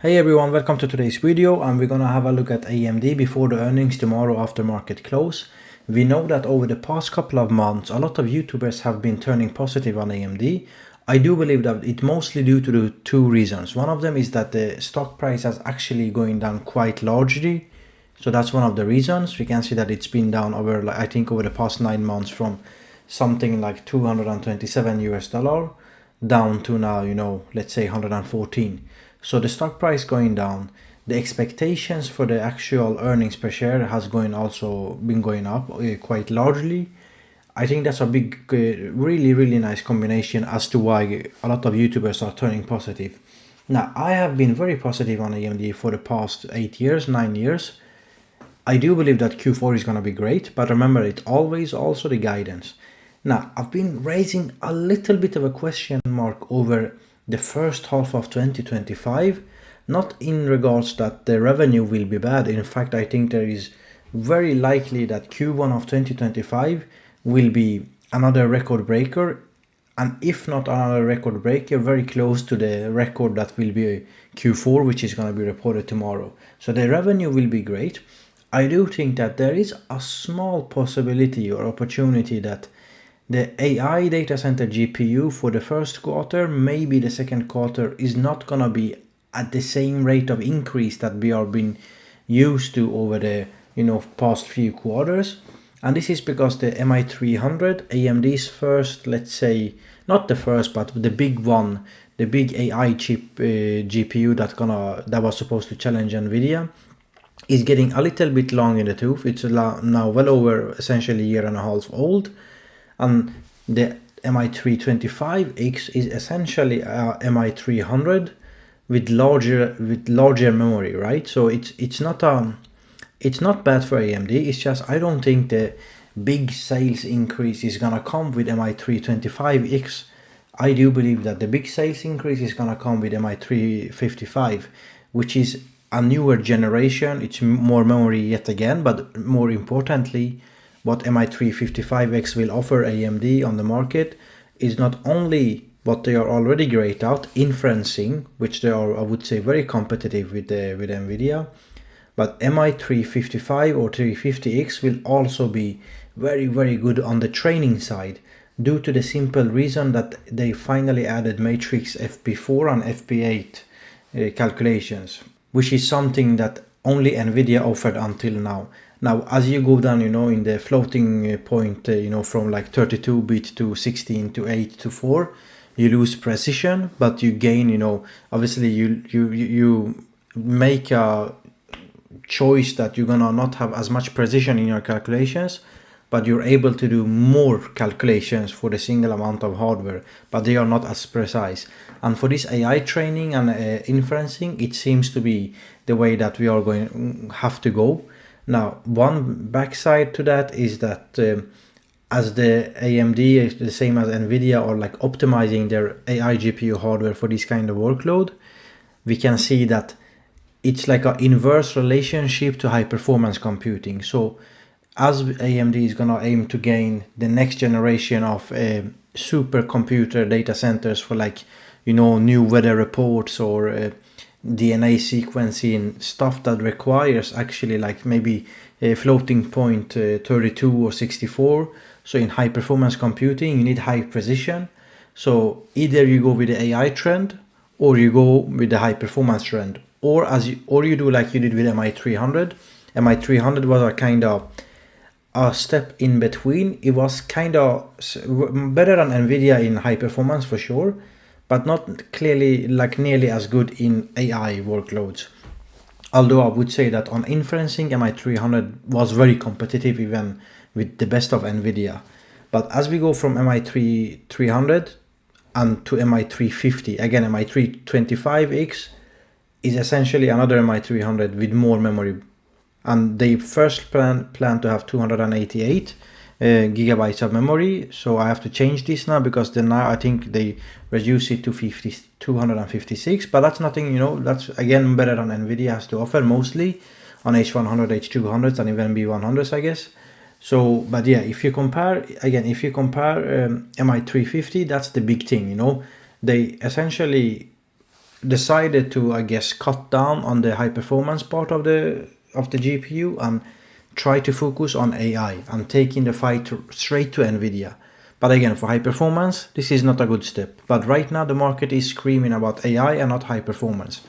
Hey everyone, welcome to today's video, and we're gonna have a look at AMD before the earnings tomorrow after market close. We know that over the past couple of months, a lot of YouTubers have been turning positive on AMD. I do believe that it's mostly due to the two reasons. One of them is that the stock price has actually going down quite largely. So that's one of the reasons. We can see that it's been down over, I think over the past 9 months from something like 227 US dollar down to now, let's say 114. So the stock price going down, the expectations for the actual earnings per share has also been going up quite largely. I think that's a big, really nice combination as to why a lot of YouTubers are turning positive. Now, I have been very positive on AMD for the past 8 years, 9 years. I do believe that Q4 is going to be great, but remember, it's always also the guidance. Now, I've been raising a little bit of a question mark over the first half of 2025, not in regards that the revenue will be bad. In fact, I think there is very likely that Q1 of 2025 will be another record breaker, and if not another record breaker, very close to the record that will be Q4, which is going to be reported tomorrow. So the revenue will be great. I do think that there is a small possibility or opportunity that the AI data center GPU for the first quarter, maybe the second quarter, is not gonna be at the same rate of increase that we are been used to over the past few quarters. And this is because the MI300, AMD's first, let's say, not the first, but the big one, the big AI chip GPU that was supposed to challenge NVIDIA, is getting a little bit long in the tooth. It's now well over essentially a year and a half old. And the MI325X is essentially a MI300 with larger memory, right? So it's not bad for AMD. It's just I don't think the big sales increase is gonna come with MI325X. I do believe that the big sales increase is gonna come with MI355, which is a newer generation. It's more memory yet again, but more importantly, what MI355X will offer AMD on the market is not only what they are already great at, inferencing, which they are, I would say, very competitive with NVIDIA, but MI355 or 350X will also be very good on the training side, due to the simple reason that they finally added matrix FP4 and FP8 calculations, which is something that only NVIDIA offered until now. Now, as you go down, in the floating point, from like 32-bit to 16 to 8 to 4, you lose precision, but you gain, obviously you make a choice that you're gonna not have as much precision in your calculations, but you're able to do more calculations for the single amount of hardware, but they are not as precise. And for this AI training and inferencing, it seems to be the way that we are going have to go. Now, one backside to that is that as the AMD is the same as NVIDIA are like optimizing their AI GPU hardware for this kind of workload, we can see that it's like an inverse relationship to high performance computing. So as AMD is gonna aim to gain the next generation of supercomputer data centers for new weather reports or DNA sequencing, stuff that requires actually like maybe a floating point 32 or 64. So in high performance computing, you need high precision. So either you go with the AI trend or you go with the high performance trend, or you do like you did with MI300. MI300 was a kind of a step in between. It was kind of better than NVIDIA in high performance for sure, but not clearly like nearly as good in AI workloads. Although I would say that on inferencing, MI300 was very competitive even with the best of NVIDIA. But as we go from MI300 and to MI350, again MI325X is essentially another MI300 with more memory. And they first plan to have 288 gigabytes of memory. So I have to change this now because then now I think they reduce it to 256, but that's nothing, that's again better than NVIDIA has to offer, mostly on H100, H200s and even B100s, I guess. So, but yeah, if you compare MI350, that's the big thing, they essentially decided to, I guess, cut down on the high performance part of the GPU and try to focus on AI and taking the fight straight to Nvidia. But again, for high performance, this is not a good step. But right now the market is screaming about AI and not high performance.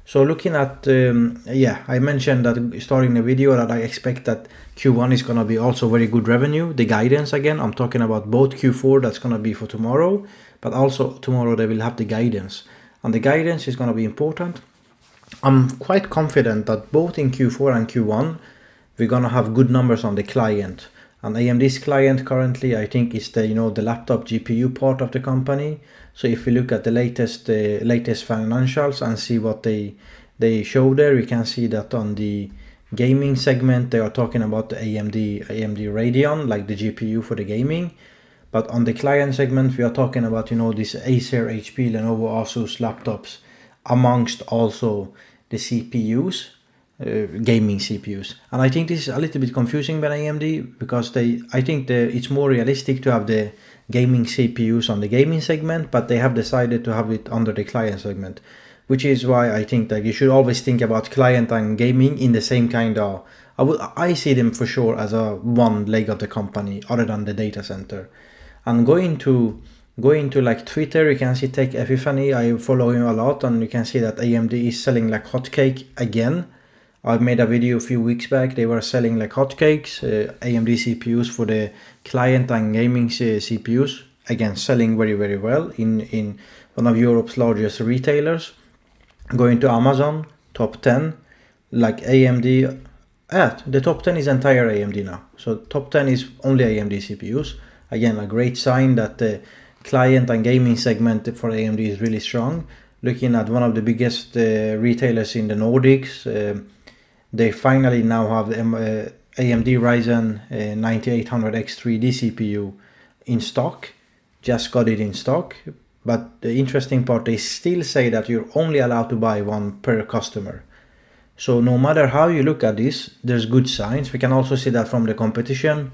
So looking at, I mentioned that starting the video that I expect that Q1 is going to be also very good revenue. The guidance, again, I'm talking about both Q4, that's going to be for tomorrow, but also tomorrow they will have the guidance. And the guidance is going to be important. I'm quite confident that both in Q4 and Q1, we're going to have good numbers on the client. And AMD's client currently, I think, is the the laptop GPU part of the company. So if we look at the latest financials and see what they show there, we can see that on the gaming segment they are talking about the AMD Radeon, like the GPU for the gaming. But on the client segment, we are talking about this Acer, HP, Lenovo, Asus laptops, amongst also the CPUs. Gaming CPUs, and I think this is a little bit confusing by AMD because I think it's more realistic to have the gaming CPUs on the gaming segment, but they have decided to have it under the client segment, which is why I think that you should always think about client and gaming in the same kind of. I see them for sure as a one leg of the company other than the data center. And going to like Twitter, you can see Tech Epiphany. I follow him a lot, and you can see that AMD is selling like hotcake again. I made a video a few weeks back. They were selling like hotcakes, AMD CPUs for the client and gaming CPUs. Again, selling very, very well in one of Europe's largest retailers. Going to Amazon, top 10, like AMD. The top 10 is entire AMD now. So top 10 is only AMD CPUs. Again, a great sign that the client and gaming segment for AMD is really strong. Looking at one of the biggest retailers in the Nordics, they finally now have AMD Ryzen 9800X3D CPU in stock. Just got it in stock. But the interesting part, they still say that you're only allowed to buy one per customer. So no matter how you look at this, there's good signs. We can also see that from the competition.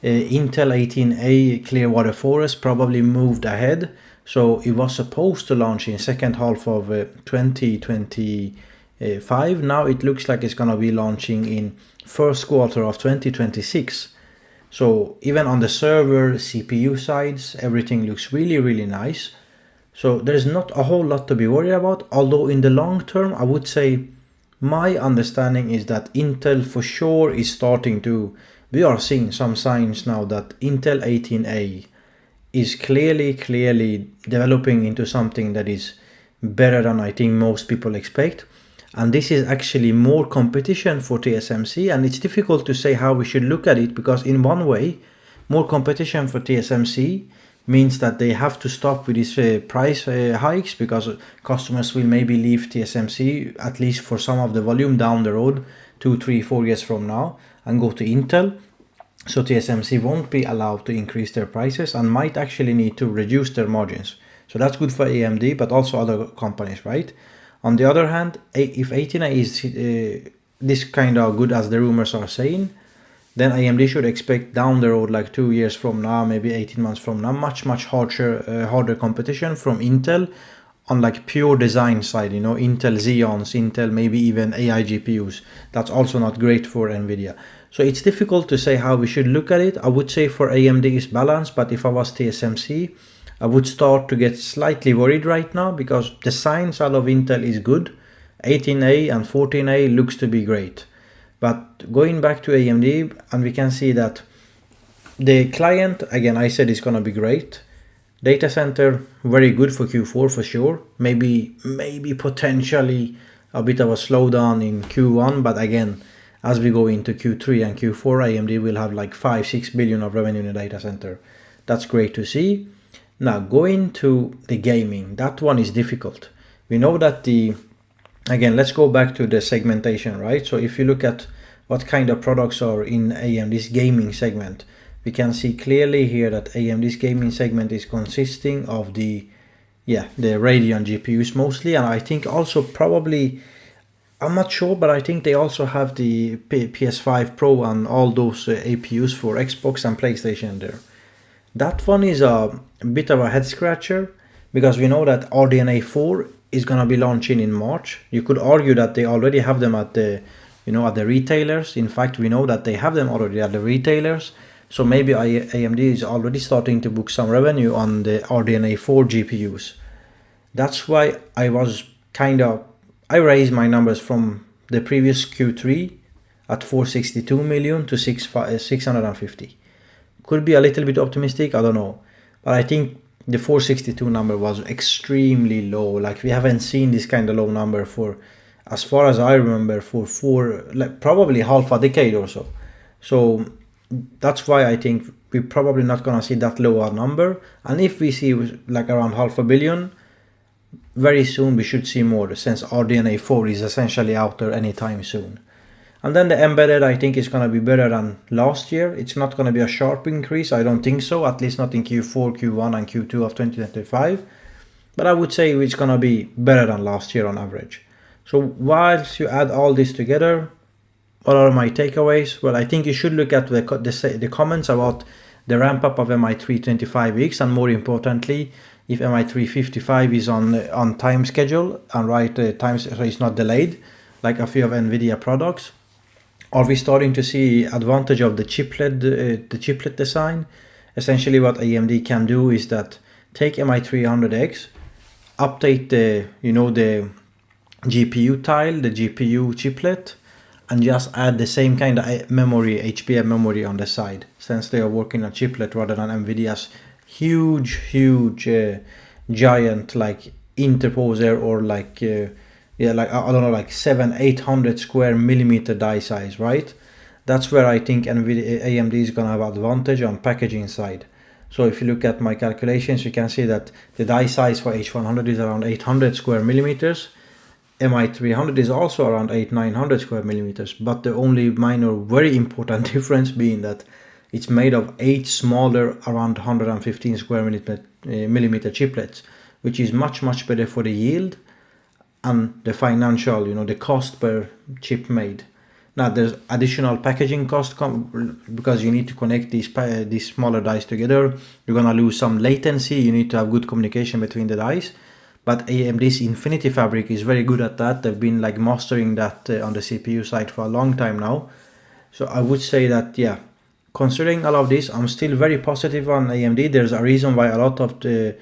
Intel 18A Clearwater Forest probably moved ahead. So it was supposed to launch in second half of 2025. Now it looks like it's gonna be launching in first quarter of 2026. So even on the server CPU sides, everything looks really, really nice. So there's not a whole lot to be worried about. Although in the long term, I would say my understanding is that Intel for sure is starting to. We are seeing some signs now that Intel 18A is clearly developing into something that is better than I think most people expect. And this is actually more competition for TSMC, and it's difficult to say how we should look at it, because in one way, more competition for TSMC means that they have to stop with these price hikes, because customers will maybe leave TSMC, at least for some of the volume down the road, 2, 3, 4 years from now, and go to Intel. So TSMC won't be allowed to increase their prices and might actually need to reduce their margins. So that's good for AMD, but also other companies, right? On the other hand, if 18A is this kind of good as the rumors are saying, then AMD should expect down the road, like 2 years from now, maybe 18 months from now, much harder competition from Intel on like pure design side, Intel Xeons, Intel maybe even AI GPUs. That's also not great for NVIDIA. So it's difficult to say how we should look at it. I would say for AMD is balanced, but if I was TSMC, I would start to get slightly worried right now, because the signs out of Intel is good. 18A and 14A looks to be great. But going back to AMD, and we can see that the client, again, I said it's going to be great. Data center, very good for Q4 for sure. Maybe potentially a bit of a slowdown in Q1, but again, as we go into Q3 and Q4, AMD will have like 5-6 billion of revenue in the data center. That's great to see. Now going to the gaming, that one is difficult. We know that again, let's go back to the segmentation, right? So if you look at what kind of products are in AMD's gaming segment, we can see clearly here that AMD's gaming segment is consisting of the Radeon GPUs mostly, and I think also probably, I'm not sure, but I think they also have the PS5 Pro and all those APUs for Xbox and PlayStation there. That one is a bit of a head scratcher, because we know that RDNA 4 is gonna be launching in March. You could argue that they already have them at the, at the retailers. In fact, we know that they have them already at the retailers. So maybe AMD is already starting to book some revenue on the RDNA 4 GPUs. That's why I raised my numbers from the previous Q3 at 462 million to 650. Could be a little bit optimistic, I don't know. But I think the 462 number was extremely low. Like, we haven't seen this kind of low number for, as far as I remember, for probably half a decade or so. So that's why I think we're probably not gonna see that lower number. And if we see like around $500 million, very soon we should see more, since RDNA 4 is essentially out there anytime soon. And then the embedded, I think, is gonna be better than last year. It's not gonna be a sharp increase, I don't think so, at least not in Q4, Q1 and Q2 of 2025. But I would say it's gonna be better than last year on average. So whilst you add all this together, what are my takeaways? Well, I think you should look at the comments about the ramp up of MI325X, and more importantly, if MI355 is on time schedule and right time, so it's not delayed like a few of NVIDIA products. Are we starting to see advantage of the chiplet design? Essentially, what AMD can do is that take MI300X, update the GPU tile, the GPU chiplet, and just add the same kind of memory, HBM memory on the side, since they are working on chiplet rather than NVIDIA's huge giant like interposer, or like I don't know, like 700-800 square millimeter die size, right? That's where I think AMD is gonna have advantage on packaging side. So if you look at my calculations, you can see that the die size for H100 is around 800 square millimeters. MI300 is also around 800-900 square millimeters, but the only minor very important difference being that it's made of 8 smaller around 115 square millimeter chiplets, which is much better for the yield and the financial, the cost per chip made. Now there's additional packaging cost because you need to connect these smaller dies together. You're gonna lose some latency. You need to have good communication between the dies. But AMD's Infinity Fabric is very good at that. They've been like mastering that on the CPU side for a long time now. So I would say that, yeah, considering all of this, I'm still very positive on AMD. There's a reason why a lot of the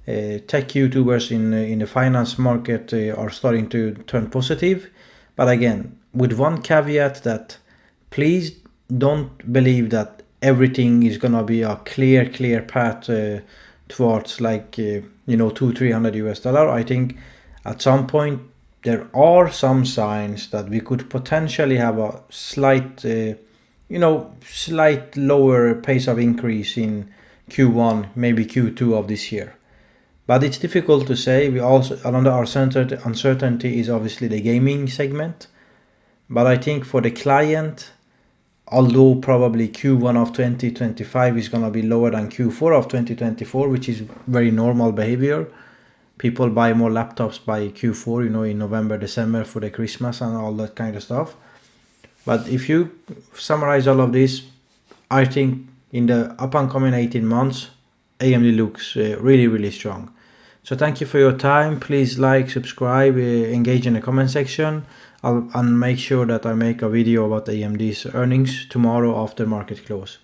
tech YouTubers in the finance market are starting to turn positive. But again, with one caveat, that please don't believe that everything is gonna be a clear path towards like $200-300 US. I think at some point there are some signs that we could potentially have a slight lower pace of increase in Q1, maybe Q2 of this year. But it's difficult to say. We also, another uncertainty is obviously the gaming segment. But I think for the client, although probably Q1 of 2025 is going to be lower than Q4 of 2024, which is very normal behavior. People buy more laptops by Q4, in November, December for the Christmas and all that kind of stuff. But if you summarize all of this, I think in the up and coming 18 months, AMD looks really strong. So thank you for your time. Please like, subscribe, engage in the comment section. And make sure that I make a video about AMD's earnings tomorrow after market close.